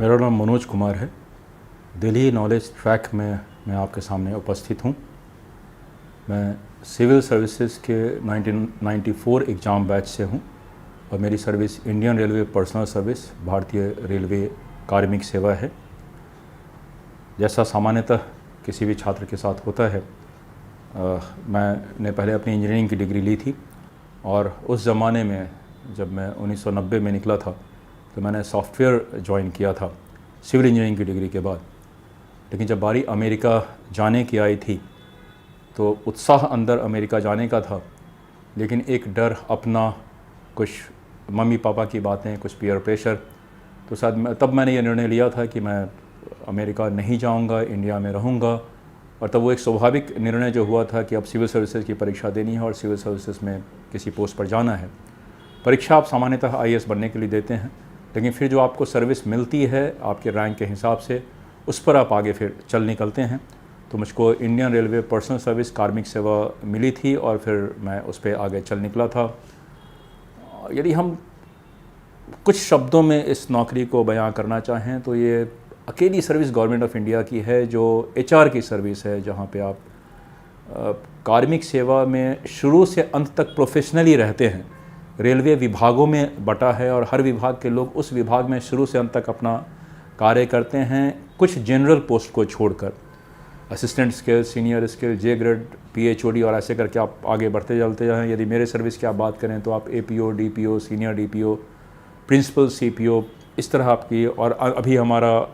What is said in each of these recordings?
मेरा नाम मनोज कुमार है। दिल्ली नॉलेज ट्रैक में मैं आपके सामने उपस्थित हूँ। मैं सिविल सर्विसेज के 1994 एग्ज़ाम बैच से हूँ और मेरी service Indian railway personal service भारतीय रेलवे कार्मिक सेवा है। जैसा सामान्यतः किसी भी छात्र के साथ होता है, मैंने पहले अपनी इंजीनियरिंग की डिग्री ली थी और उस ज़माने में जब मैं 1990 में निकला था तो मैंने सॉफ्टवेयर ज्वाइन किया था सिविल इंजीनियरिंग की डिग्री के बाद। लेकिन जब बारी अमेरिका जाने की आई थी तो उत्साह अंदर अमेरिका जाने का था, लेकिन एक डर अपना, कुछ मम्मी पापा की बातें, कुछ पीयर प्रेशर, तो शायद तब मैंने ये निर्णय लिया था कि मैं अमेरिका नहीं जाऊंगा, इंडिया में रहूंगा। और तब वो एक स्वाभाविक निर्णय जो हुआ था कि अब सिविल सर्विसेज की परीक्षा देनी है और सिविल सर्विसेज में किसी पोस्ट पर जाना है। परीक्षा आप सामान्यतः आईएएस बनने के लिए देते हैं, लेकिन फिर जो आपको सर्विस मिलती है आपके रैंक के हिसाब से, उस पर आप आगे फिर चल निकलते हैं। तो मुझको इंडियन रेलवे पर्सनल सर्विस कार्मिक सेवा मिली थी और फिर मैं उस पर आगे चल निकला था। यदि हम कुछ शब्दों में इस नौकरी को बयां करना चाहें तो ये अकेली सर्विस गवर्नमेंट ऑफ इंडिया की है जो एचआर की सर्विस है, जहाँ पे आप कार्मिक सेवा में शुरू से अंत तक प्रोफेशनली रहते हैं। रेलवे विभागों में बटा है और हर विभाग के लोग उस विभाग में शुरू से अंत तक अपना कार्य करते हैं, कुछ जनरल पोस्ट को छोड़कर। असिस्टेंट स्केल, सीनियर स्केल, जे ग्रेड, पीएचओडी और ऐसे करके आप आगे बढ़ते चलते जाएं। यदि मेरे सर्विस की आप बात करें तो आप APO, DPO, senior DPO, principal CPO, इस तरह आपकी, और अभी हमारा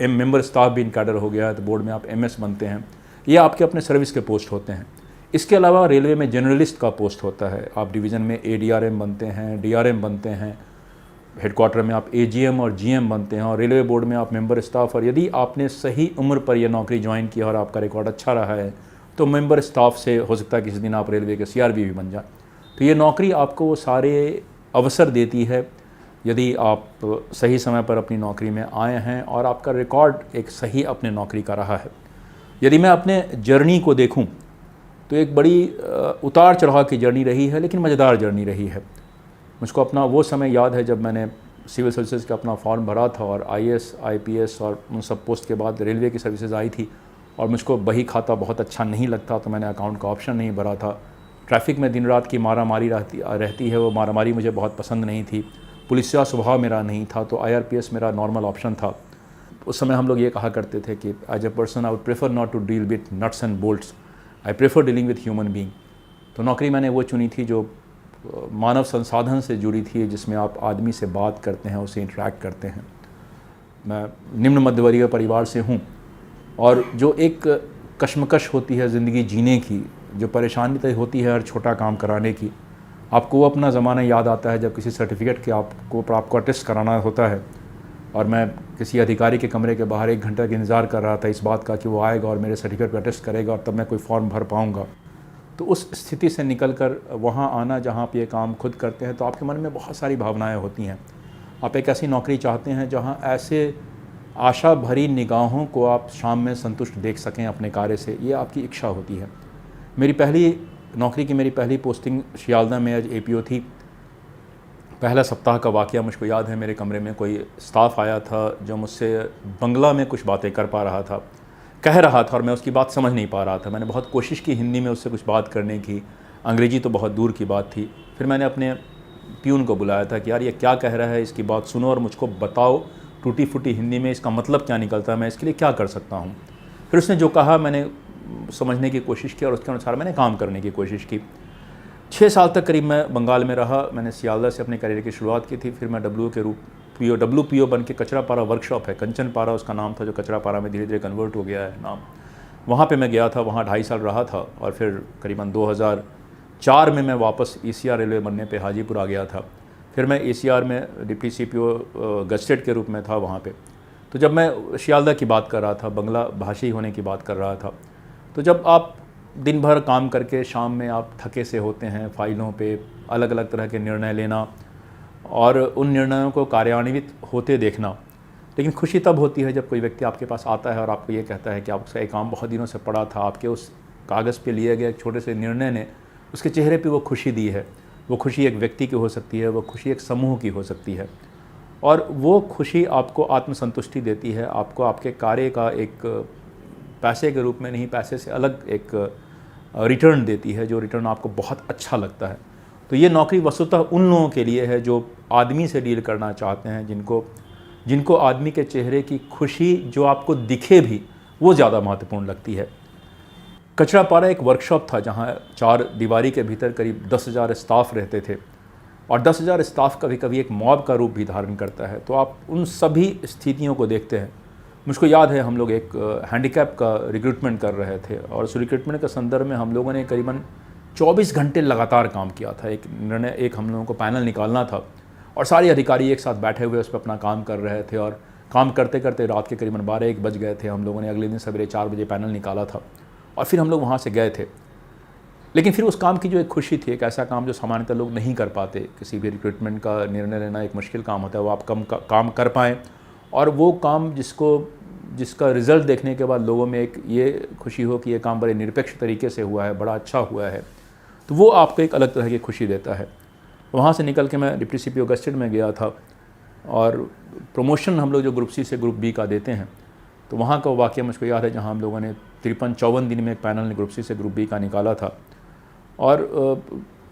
मेंबर स्टाफ भी इन कैडर हो गया है तो बोर्ड में आप एमएस बनते हैं। ये आपके अपने सर्विस के पोस्ट होते हैं। इसके अलावा रेलवे में जर्नलिस्ट का पोस्ट होता है। आप डिवीज़न में एडीआरएम बनते हैं, डीआरएम बनते हैं, हेडक्वार्टर में आप एजीएम और जीएम बनते हैं, और रेलवे बोर्ड में आप मेंबर स्टाफ। और यदि आपने सही उम्र पर यह नौकरी ज्वाइन की और आपका रिकॉर्ड अच्छा रहा है तो मेंबर स्टाफ से हो सकता है किसी दिन आप रेलवे के सीआरबी भी बन जाए। तो ये नौकरी आपको वो सारे अवसर देती है यदि आप सही समय पर अपनी नौकरी में आए हैं और आपका रिकॉर्ड एक सही अपने नौकरी का रहा है। यदि मैं अपने जर्नी को देखूं तो एक बड़ी उतार चढ़ाव की जर्नी रही है, लेकिन मज़ेदार जर्नी रही है। मुझको अपना वो समय याद है जब मैंने सिविल सर्विसेज का अपना फॉर्म भरा था और आईएएस, आईपीएस और उन सब पोस्ट के बाद रेलवे की सर्विसेज आई थी और मुझको बही खाता बहुत अच्छा नहीं लगता, तो मैंने अकाउंट का ऑप्शन नहीं भरा था। ट्रैफिक में दिन रात की मारामारी रहती है, वो मारामारी मुझे बहुत पसंद नहीं थी। पुलिसिया स्वभाव मेरा नहीं था, तो आईआरपीएस मेरा नॉर्मल ऑप्शन था। उस समय हम लोग ये कहा करते थे कि as a person I would prefer not to deal with nuts and bolts, I prefer dealing with human being. तो नौकरी मैंने वो चुनी थी जो मानव संसाधन से जुड़ी थी, जिसमें आप आदमी से बात करते हैं, उससे इंटरेक्ट करते हैं। मैं निम्न मध्यवर्गीय परिवार से हूँ और जो एक कश्मकश होती है ज़िंदगी जीने की, जो परेशानी तय होती है हर छोटा काम कराने की, आपको वो अपना ज़माना याद आता है जब किसी सर्टिफिकेट के आपको टेस्ट कराना होता है और मैं किसी अधिकारी के कमरे के बाहर 1 घंटे का इंतज़ार कर रहा था इस बात का कि वो आएगा और मेरे सर्टिफिकेट का टेस्ट करेगा और तब मैं कोई फॉर्म भर पाऊँगा। तो उस स्थिति से निकलकर वहाँ आना जहाँ पे ये काम खुद करते हैं तो आपके मन में बहुत सारी भावनाएं होती हैं। आप एक ऐसी नौकरी चाहते हैं जहाँ ऐसे आशा भरी निगाहों को आप शाम में संतुष्ट देख सकें अपने कार्य से, ये आपकी इच्छा होती है। मेरी पहली नौकरी की मेरी पहली पोस्टिंग शियालदा में एज एपीओ थी। पहला सप्ताह का वाक़या मुझको याद है। मेरे कमरे में कोई स्टाफ आया था जो मुझसे बंगला में कुछ बातें कर पा रहा था, कह रहा था और मैं उसकी बात समझ नहीं पा रहा था। मैंने बहुत कोशिश की हिंदी में उससे कुछ बात करने की, अंग्रेजी तो बहुत दूर की बात थी। फिर मैंने अपने प्यून को बुलाया था कि यार ये क्या कह रहा है, इसकी बात सुनो और मुझको बताओ टूटी फूटी हिंदी में इसका मतलब क्या निकलता है, मैं इसके लिए क्या कर सकता हूँ। फिर उसने जो कहा मैंने समझने की कोशिश की और उसके अनुसार मैंने काम करने की कोशिश की। 6 साल तक करीब मैं बंगाल में रहा। मैंने सियालदा से अपने करियर की शुरुआत की थी। फिर मैं डब्ल्यू बन के कचरापारा वर्कशॉप है, कंचनपारा उसका नाम था, जो कचरापारा में धीरे धीरे कन्वर्ट हो गया है नाम। वहाँ पे मैं गया था, वहाँ 2.5 साल रहा था और फिर करीबन 2004 में मैं वापस ईसीआर रेलवे बनने पे हाजीपुर आ गया था। फिर मैं ईसीआर में डिप्टी सीपीओ गस्टेड के रूप में था वहाँ पे। तो जब मैं शियालदा की बात कर रहा था, बंगला भाषी होने की बात कर रहा था, तो जब आप दिन भर काम करके शाम में आप थके से होते हैं, फाइलों पे अलग अलग तरह के निर्णय लेना और उन निर्णयों को कार्यान्वित होते देखना, लेकिन खुशी तब होती है जब कोई व्यक्ति आपके पास आता है और आपको ये कहता है कि आपका एक काम बहुत दिनों से पड़ा था, आपके उस कागज़ पे लिए गए एक छोटे से निर्णय ने उसके चेहरे पे वो खुशी दी है। वो खुशी एक व्यक्ति की हो सकती है, वो खुशी एक समूह की हो सकती है। और वो खुशी आपको आत्मसंतुष्टि देती है, आपको आपके कार्य का एक पैसे के रूप में नहीं, पैसे से अलग एक रिटर्न देती है, जो रिटर्न आपको बहुत अच्छा लगता है। तो ये नौकरी वस्तुतः उन लोगों के लिए है जो आदमी से डील करना चाहते हैं, जिनको आदमी के चेहरे की खुशी जो आपको दिखे भी वो ज़्यादा महत्वपूर्ण लगती है। कचरापारा एक वर्कशॉप था जहाँ 4 दीवारी के भीतर करीब 10,000 स्टाफ रहते थे, और 10,000 स्टाफ कभी कभी एक मॉब का रूप भी धारण करता है। तो आप उन सभी स्थितियों को देखते हैं। मुझको याद है हम लोग एक हैंडीकैप का रिक्रूटमेंट कर रहे थे, और उस रिक्रूटमेंट के संदर्भ में हम लोगों ने करीबन 24 घंटे लगातार काम किया था। एक हम लोगों को पैनल निकालना था, और सारे अधिकारी एक साथ बैठे हुए उस पर अपना काम कर रहे थे, और काम करते करते रात के करीबन 12-1 बज गए थे। हम लोगों ने अगले दिन सवेरे 4 बजे पैनल निकाला था, और फिर हम लोग वहाँ से गए थे। लेकिन फिर उस काम की जो एक खुशी थी, एक ऐसा काम जो सामान्यतः लोग नहीं कर पाते, किसी भी रिक्रूटमेंट का निर्णय लेना एक मुश्किल काम होता है, वो आप काम कर पाएँ, और वो काम जिसका रिज़ल्ट देखने के बाद लोगों में एक ये खुशी हो कि ये काम बड़े निरपेक्ष तरीके से हुआ है, बड़ा अच्छा हुआ है, तो वो आपको एक अलग तरह की खुशी देता है। वहाँ से निकल के मैं डिप्टी CPO गस्टेड में गया था, और प्रमोशन हम लोग जो ग्रुप C से ग्रुप B का देते हैं, तो वहाँ का वाक़या मुझको याद है, जहाँ हम लोगों ने 53-54 दिन में एक पैनल ने ग्रुप C से ग्रुप B का निकाला था। और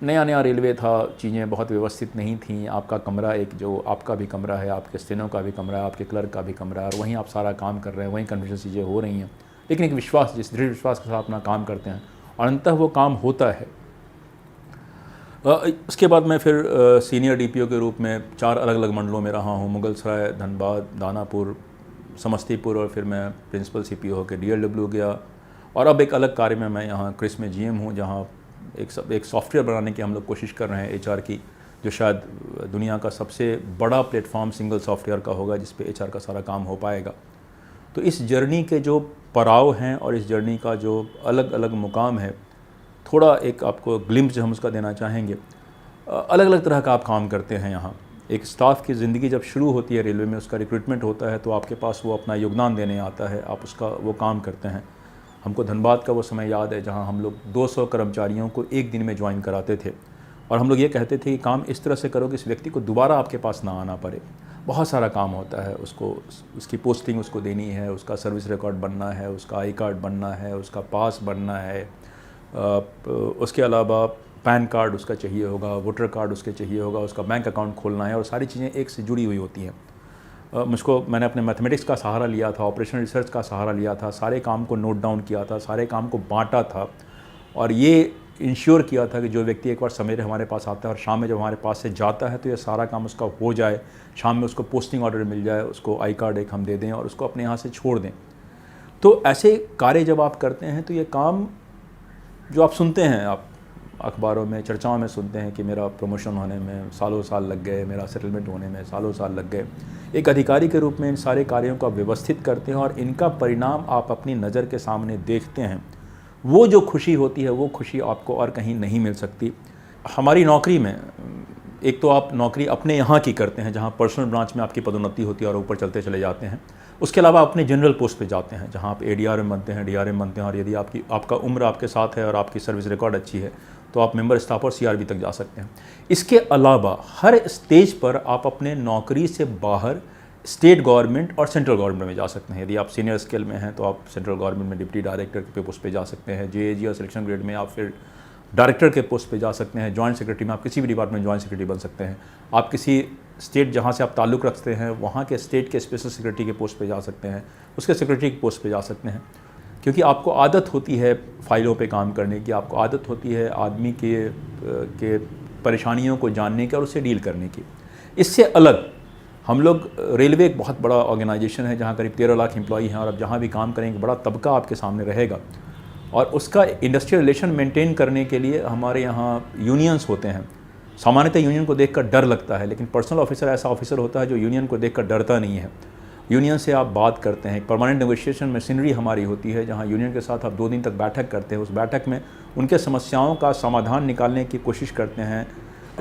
नया रेलवे था, चीज़ें बहुत व्यवस्थित नहीं थीं। आपका कमरा एक जो आपका भी कमरा है, आपके स्टेनो का भी कमरा है, आपके क्लर्क का भी कमरा है, और वहीं आप सारा काम कर रहे हैं, वहीं कन्फ्यूजन चीज़ें हो रही हैं। लेकिन एक विश्वास, जिस दृढ़ विश्वास के साथ अपना काम करते हैं, और अंततः वो काम होता है। उसके बाद मैं फिर सीनियर DPO के रूप में 4 अलग अलग मंडलों में रहा हूँ, मुगलसराय, धनबाद, दानापुर, समस्तीपुर, और फिर मैं प्रिंसिपल CPO होकर DLW गया। और अब एक अलग कार्य में मैं यहाँ क्रिस में GM हूँ, जहाँ एक सॉफ्टवेयर बनाने की हम लोग कोशिश कर रहे हैं HR की, जो शायद दुनिया का सबसे बड़ा प्लेटफॉर्म सिंगल सॉफ्टवेयर का होगा, जिस पे HR का सारा काम हो पाएगा। तो इस जर्नी के जो पड़ाव हैं और इस जर्नी का जो अलग अलग मुकाम है, थोड़ा एक आपको ग्लिम्प्स हम उसका देना चाहेंगे। अलग अलग तरह का आप काम करते हैं यहाँ। एक स्टाफ की ज़िंदगी जब शुरू होती है रेलवे में, उसका रिक्रूटमेंट होता है, तो आपके पास वो अपना योगदान देने आता है, आप उसका वो काम करते हैं। हमको धनबाद का वो समय याद है जहाँ हम लोग 200 कर्मचारियों को एक दिन में ज्वाइन कराते थे, और हम लोग ये कहते थे कि काम इस तरह से करो कि इस व्यक्ति को दोबारा आपके पास ना आना पड़े। बहुत सारा काम होता है, उसकी पोस्टिंग उसको देनी है, उसका सर्विस रिकॉर्ड बनना है, उसका आई कार्ड बनना है, उसका पास बनना है, उसके अलावा पैन कार्ड उसका चाहिए होगा, वोटर कार्ड उसके चाहिए होगा, उसका बैंक अकाउंट खोलना है, और सारी चीज़ें एक से जुड़ी हुई होती हैं। मैंने अपने मैथमेटिक्स का सहारा लिया था, ऑपरेशनल रिसर्च का सहारा लिया था, सारे काम को नोट डाउन किया था, सारे काम को बांटा था, और ये इंश्योर किया था कि जो व्यक्ति एक बार सवेरे हमारे पास आता है और शाम में जब हमारे पास से जाता है, तो ये सारा काम उसका हो जाए, शाम में उसको पोस्टिंग ऑर्डर मिल जाए, उसको आई कार्ड एक हम दे दें और उसको अपने यहाँ से छोड़ दें। तो ऐसे कार्य जब आप करते हैं, तो ये काम जो आप सुनते हैं, आप अखबारों में चर्चाओं में सुनते हैं कि मेरा प्रमोशन होने में सालों साल लग गए, मेरा सेटलमेंट होने में सालों साल लग गए। एक अधिकारी के रूप में इन सारे कार्यों को आप व्यवस्थित करते हैं, और इनका परिणाम आप अपनी नज़र के सामने देखते हैं। वो जो खुशी होती है, वो खुशी आपको और कहीं नहीं मिल सकती। हमारी नौकरी में एक तो आप नौकरी अपने यहाँ की करते हैं, जहाँ पर्सनल ब्रांच में आपकी पदोन्नति होती है और ऊपर चलते चले जाते हैं। उसके अलावा अपने जनरल पोस्ट पे जाते हैं, जहाँ आप ADRM बनते हैं, DRM बनते हैं, और यदि आपका उम्र आपके साथ है और आपकी सर्विस रिकॉर्ड अच्छी है, तो आप मेंबर स्टाफ और CRB तक जा सकते हैं। इसके अलावा हर स्टेज पर आप अपने नौकरी से बाहर स्टेट गवर्नमेंट और सेंट्रल गवर्नमेंट में जा सकते हैं। यदि आप सीनियर स्केल में हैं, तो आप सेंट्रल गवर्नमेंट में डिप्टी डायरेक्टर के पोस्ट पे जा सकते हैं। JAG और सिलेक्शन ग्रेड में आप फिर डायरेक्टर के पोस्ट पे जा सकते हैं। जॉइंट सेक्रेटरी में आप किसी भी डिपार्टमेंट जॉइंट सेक्रेटरी बन सकते हैं। आप किसी स्टेट जहाँ से आप ताल्लुक़ रखते हैं, वहाँ के स्टेट के स्पेशल सेक्रेटरी के पोस्ट पे जा सकते हैं, उसके सेक्रेटरी के पोस्ट पे जा सकते हैं। क्योंकि आपको आदत होती है फाइलों पे काम करने की, आपको आदत होती है आदमी के परेशानियों को जानने की और उससे डील करने की। इससे अलग हम लोग, रेलवे एक बहुत बड़ा ऑर्गेनाइजेशन है जहाँ करीब 13 लाख एम्प्लॉई हैं, और अब जहाँ भी काम करेंगे बड़ा तबका आपके सामने रहेगा, और उसका इंडस्ट्रियल रिलेशन मेंटेन करने के लिए हमारे यहाँ यूनियंस होते हैं। सामान्यतः यूनियन को देखकर डर लगता है, लेकिन पर्सनल ऑफिसर ऐसा ऑफिसर होता है जो यूनियन को देखकर डरता नहीं है। यूनियन से आप बात करते हैं, परमानेंट नेगोशिएशन मशीनरी हमारी होती है, जहाँ यूनियन के साथ आप 2 दिन तक बैठक करते हैं। उस बैठक में उनके समस्याओं का समाधान निकालने की कोशिश करते हैं।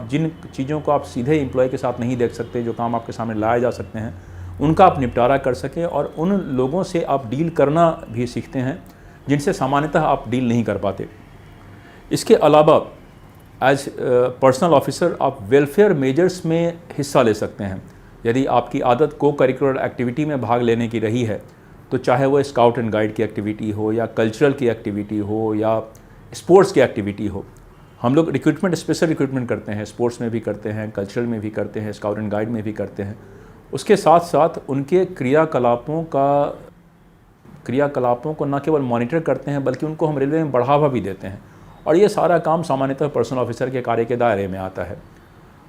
जिन चीज़ों को आप सीधे एम्प्लॉय के साथ नहीं देख सकते, जो काम आपके सामने लाए जा सकते हैं, उनका आप निपटारा कर सकें, और उन लोगों से आप डील करना भी सीखते हैं जिनसे सामान्यतः आप डील नहीं कर पाते। इसके अलावा एज पर्सनल ऑफिसर आप वेलफेयर मेजर्स में हिस्सा ले सकते हैं। यदि आपकी आदत को करिकुलर एक्टिविटी में भाग लेने की रही है, तो चाहे वो स्काउट एंड गाइड की एक्टिविटी हो या कल्चरल की एक्टिविटी हो या स्पोर्ट्स की एक्टिविटी हो, हम लोग रिक्रूटमेंट, स्पेशल रिक्रूटमेंट करते हैं, स्पोर्ट्स में भी करते हैं, कल्चरल में भी करते हैं, स्काउट एंड गाइड में भी करते हैं। उसके साथ साथ उनके क्रियाकलापों को न केवल मॉनिटर करते हैं बल्कि उनको हम रेलवे में बढ़ावा भी देते हैं, और ये सारा काम सामान्यतः पर्सनल ऑफिसर के कार्य के दायरे में आता है।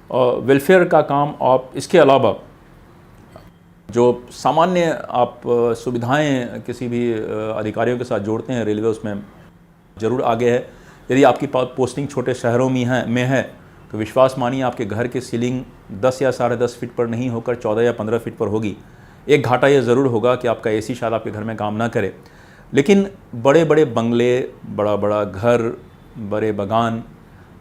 और वेलफेयर का काम, आप इसके अलावा जो सामान्य आप सुविधाएं किसी भी अधिकारियों के साथ जोड़ते हैं, रेलवे उसमें ज़रूर आगे है। यदि आपकी पोस्टिंग छोटे शहरों में है तो विश्वास मानिए आपके घर की सीलिंग 10 या 10.5 फीट पर नहीं होकर 14 या 15 फीट पर होगी। एक घाटा ये ज़रूर होगा कि आपका एसी शायद आपके घर में काम ना करे, लेकिन बड़े बड़े बंगले, बड़ा बड़ा घर, बड़े बागान,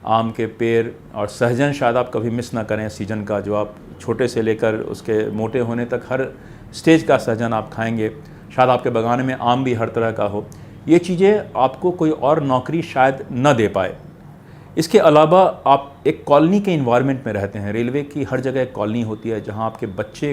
आम के पेड़ और सहजन शायद आप कभी मिस ना करें सीजन का, जो आप छोटे से लेकर उसके मोटे होने तक हर स्टेज का सहजन आप खाएंगे। शायद आपके बागान में आम भी हर तरह का हो। ये चीज़ें आपको कोई और नौकरी शायद न दे पाए। इसके अलावा आप एक कॉलोनी के इन्वायरमेंट में रहते हैं। रेलवे की हर जगह एक कॉलोनी होती है जहाँ आपके बच्चे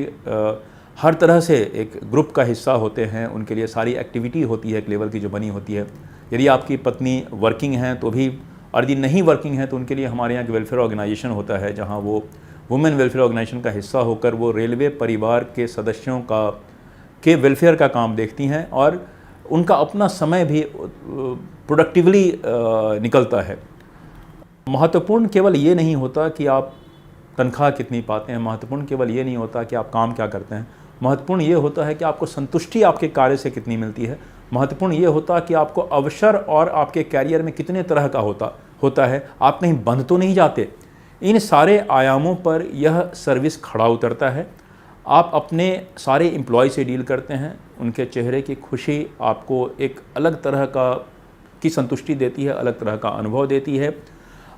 हर तरह से एक ग्रुप का हिस्सा होते हैं, उनके लिए सारी एक्टिविटी होती है एक लेवल की जो बनी होती है। यदि आपकी पत्नी वर्किंग हैं तो भी, और यदि नहीं वर्किंग है तो उनके लिए हमारे यहाँ एक वेलफेयर ऑर्गेनाइजेशन होता है जहाँ वो वुमेन वेलफेयर ऑर्गेनाइजेशन का हिस्सा होकर वो रेलवे परिवार के सदस्यों के वेलफेयर का काम देखती हैं, और उनका अपना समय भी प्रोडक्टिवली निकलता है। महत्वपूर्ण केवल ये नहीं होता कि आप तनख्वाह कितनी पाते हैं, महत्वपूर्ण केवल ये नहीं होता कि आप काम क्या करते हैं, महत्वपूर्ण ये होता है कि आपको संतुष्टि आपके कार्य से कितनी मिलती है। महत्वपूर्ण ये होता कि आपको अवसर और आपके कैरियर में कितने तरह का होता है, आप कहीं बंद तो नहीं जाते। इन सारे आयामों पर यह सर्विस खड़ा उतरता है। आप अपने सारे एम्प्लॉय से डील करते हैं, उनके चेहरे की खुशी आपको एक अलग तरह की संतुष्टि देती है, अलग तरह का अनुभव देती है।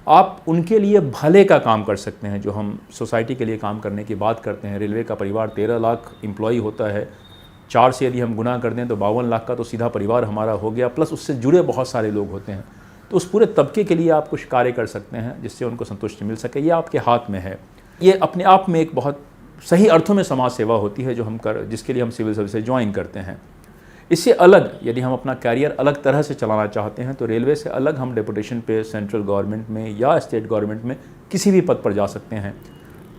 आप उनके लिए भले का काम कर सकते हैं। जो हम सोसाइटी के लिए काम करने की बात करते हैं, रेलवे का परिवार 13 लाख एम्प्लॉय होता है, 4 से यदि हम गुना कर दें तो 52 लाख का तो सीधा परिवार हमारा हो गया, प्लस उससे जुड़े बहुत सारे लोग होते हैं। तो उस पूरे तबके के लिए आप कुछ कार्य कर सकते हैं जिससे उनको संतुष्टि मिल सके। ये आपके हाथ में है। ये अपने आप में एक बहुत सही अर्थों में समाज सेवा होती है जिसके लिए हम सिविल सर्विस ज्वाइन करते हैं। इससे अलग यदि हम अपना कैरियर अलग तरह से चलाना चाहते हैं तो रेलवे से अलग हम डेपुटेशन पे सेंट्रल गवर्नमेंट में या स्टेट गवर्नमेंट में किसी भी पद पर जा सकते हैं।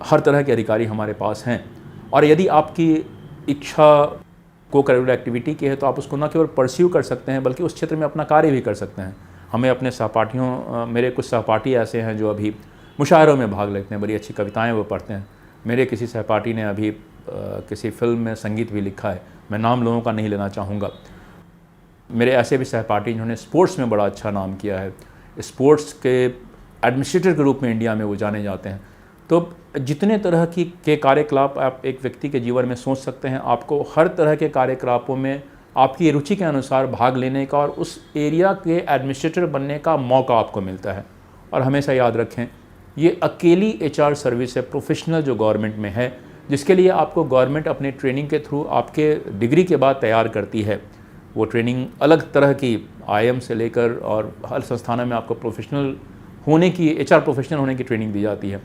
हर तरह के अधिकारी हमारे पास हैं, और यदि आपकी इच्छा को करिकुलर एक्टिविटी की है तो आप उसको न केवल परस्यू कर सकते हैं बल्कि उस क्षेत्र में अपना कार्य भी कर सकते हैं। हमें अपने सहपाठियों, मेरे कुछ सहपाठी ऐसे हैं जो अभी मुशायरों में भाग लेते हैं, बड़ी अच्छी कविताएँ वो पढ़ते हैं। मेरे किसी सहपाठी ने अभी किसी फिल्म में संगीत भी लिखा है, मैं नाम लोगों का नहीं लेना चाहूँगा। मेरे ऐसे भी सहपाठी जिन्होंने स्पोर्ट्स में बड़ा अच्छा नाम किया है, स्पोर्ट्स के एडमिनिस्ट्रेटर के रूप में इंडिया में वो जाने जाते हैं। तो जितने तरह के कार्यकलाप आप एक व्यक्ति के जीवन में सोच सकते हैं, आपको हर तरह के कार्यकलापों में आपकी रुचि के अनुसार भाग लेने का और उस एरिया के एडमिनिस्ट्रेटर बनने का मौका आपको मिलता है। और हमेशा याद रखें, ये अकेली HR सर्विस है प्रोफेशनल जो गवर्नमेंट में है, जिसके लिए आपको गवर्नमेंट अपने ट्रेनिंग के थ्रू आपके डिग्री के बाद तैयार करती है। वो ट्रेनिंग अलग तरह की IIM से लेकर और हर संस्थानों में आपको प्रोफेशनल होने की, HR प्रोफेशनल होने की ट्रेनिंग दी जाती है।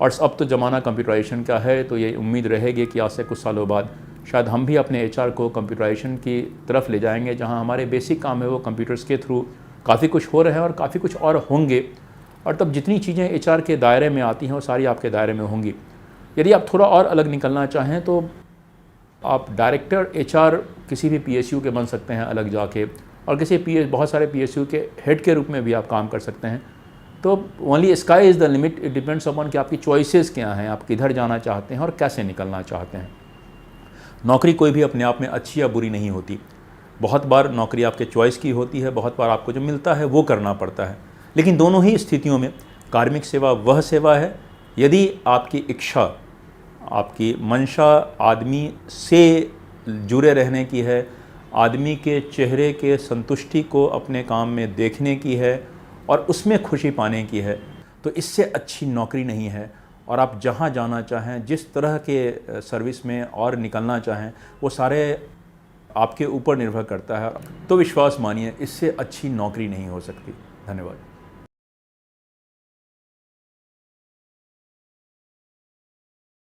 और अब तो ज़माना कंप्यूटराइजेशन का है, तो ये उम्मीद रहेगी कि आज से कुछ सालों बाद शायद हम भी अपने HR को कंप्यूटराइजेशन की तरफ ले जाएंगे, जहाँ हमारे बेसिक काम है वो कंप्यूटर्स के थ्रू काफ़ी कुछ हो रहे हैं और काफ़ी कुछ और होंगे। और तब जितनी चीज़ें HR के दायरे में आती हैं वो सारी आपके दायरे में होंगी। यदि आप थोड़ा और अलग निकलना चाहें तो आप डायरेक्टर HR किसी भी PSU के बन सकते हैं अलग जाके, और बहुत सारे PSU के हेड के रूप में भी आप काम कर सकते हैं। तो only sky is the limit, it depends upon कि आपकी चॉइसेस क्या हैं, आप किधर जाना चाहते हैं और कैसे निकलना चाहते हैं। नौकरी कोई भी अपने आप में अच्छी या बुरी नहीं होती। बहुत बार नौकरी आपके चॉइस की होती है, बहुत बार आपको जो मिलता है वो करना पड़ता है। लेकिन दोनों ही स्थितियों में कार्मिक सेवा वह सेवा है यदि आपकी इच्छा, आपकी मंशा आदमी से जुड़े रहने की है, आदमी के चेहरे के संतुष्टि को अपने काम में देखने की है और उसमें खुशी पाने की है, तो इससे अच्छी नौकरी नहीं है। और आप जहाँ जाना चाहें, जिस तरह के सर्विस में और निकलना चाहें, वो सारे आपके ऊपर निर्भर करता है। तो विश्वास मानिए, इससे अच्छी नौकरी नहीं हो सकती। धन्यवाद।